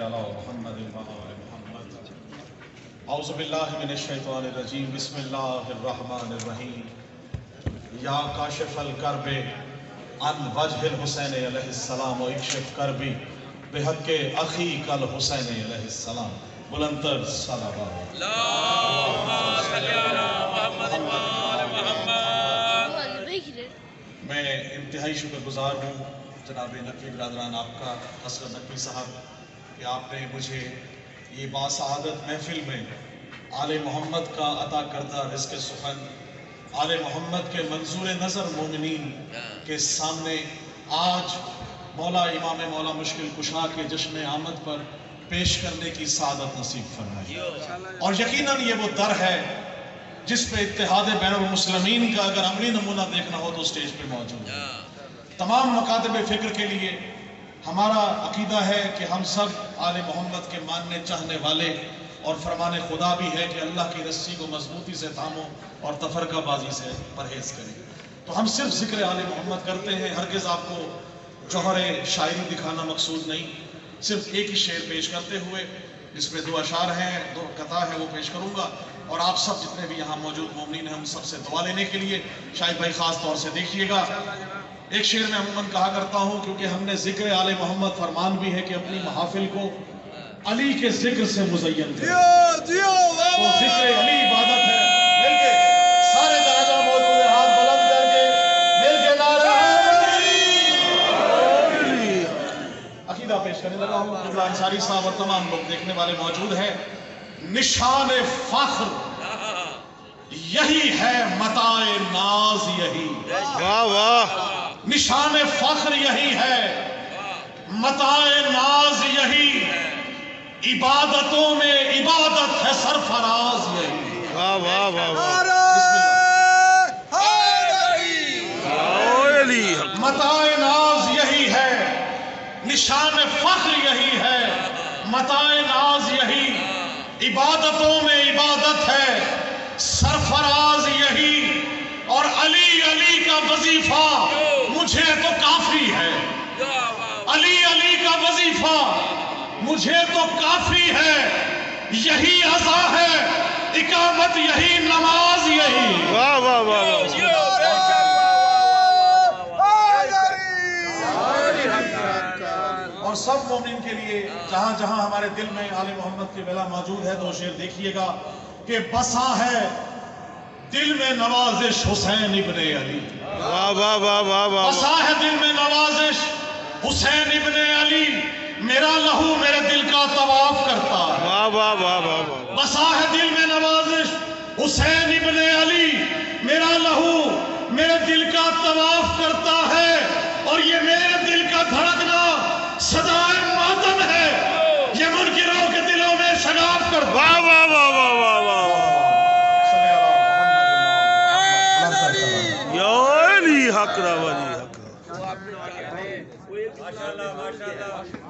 अला मुहम्मद व आले मुहम्मद। औज़ु बिल्लाहि मिनश शैतानिर रजीम। बिस्मिल्लाहिर रहमानिर रहीम। या काशिफल कर्बे अन वजहिल हुसैन अलैहिस्सलाम व इक्शिफ कर्बी बिहक़्क़ि अखी कल हुसैन अलैहिस्सलाम। बुलंदतर सलावत। अल्लाहुम्मा सल्लि अला मुहम्मद व आले मुहम्मद। मैं इंतहाई शुक्रगुजार हूँ जनाब नकवी बिरादरान आपका असरत नकवी साहब कि आपने मुझे ये बासआदत महफिल में आले मोहम्मद का अता करदा रिज़्क़ सुखन आले मोहम्मद के मंजूर नज़र मोमिनीन के सामने आज मौला इमाम मौला मुश्किल कुशा के जश्न आमद पर पेश करने की सादत नसीब फरमाई। और यकीनन ये वो दर है जिस पे इत्तेहाद बैनुल मुस्लिमीन का अगर अमली नमूना देखना हो तो स्टेज पे मौजूद है। तमाम मकातब फ़िक्र के लिए हमारा अकीदा है कि हम सब आले मोहम्मद के मानने चाहने वाले और फरमाने खुदा भी है कि अल्लाह की रस्सी को मजबूती से थामो और तफरकाबाजी से परहेज करें। तो हम सिर्फ जिक्र आले मोहम्मद करते हैं, हरगिज़ आपको जौहर शायरी दिखाना मकसूद नहीं, सिर्फ एक ही शेर पेश करते हुए जिसमें दो अशार हैं, दो कथा है, वो पेश करूँगा। और आप सब जितने भी यहाँ मौजूद मोमिनीन हैं हम सब से दुआ लेने के लिए शाहिद भाई ख़ास तौर से देखिएगा। एक शेर में अमूमन कहा करता हूँ क्योंकि हमने जिक्र आले मोहम्मद फरमान भी है कि अपनी महफिल को अली के जिक्र से मुज़य्यन करें। तो जिक्र अली इबादत है। मिलके सारे जहाँ मौजूद हैं हाथ बुलंद करके मिलके नारा अकीदा पेश करने लगा हूँ। कुबला अंसारी साहब और तमाम लोग देखने वाले मौजूद हैं। निशान फख्र यही है, मताए नाज यही। वाह वाह। निशान फख्र यही है, मताए नाज यही, इबादतों में इबादत है सरफराज यही। वाह वाह वाह वाह। मताए नाज यही है, निशान फख्र यही है, मताए नाज यही, इबादतों में इबादत है सरफराज यही। और अली अली का वजीफा मुझे तो काफी है, अली अली का वजीफा मुझे तो काफी है, यही अज़ा है इकामत यही नमाज यही। वाह वाह वाह। और सब मोमिन के लिए जहां जहां हमारे दिल में आले मोहम्मद की बेला मौजूद है तो शेर देखिएगा कि बसा है दिल में नवाजिश हुसैन इब्ने अली। वाह वाह वाह वाह वाह। बसा है दिल में नवाजिश हुसैन इब्ने अली, मेरा लहू मेरे दिल का तवाफ करता है। वाह वाह वाह वाह। बसा है दिल में नवाजिश हुसैन इब्ने अली, मेरा लहू मेरे दिल का तवाफ करता है। और ये मेरे दिल का धड़कना सदाए मातम है, ये मुनकिरों के दिलों में शगाफ करता है। वाह वाह वाह वाह वाह वाह। हक रवा जी हक। माशाल्लाह माशाल्लाह।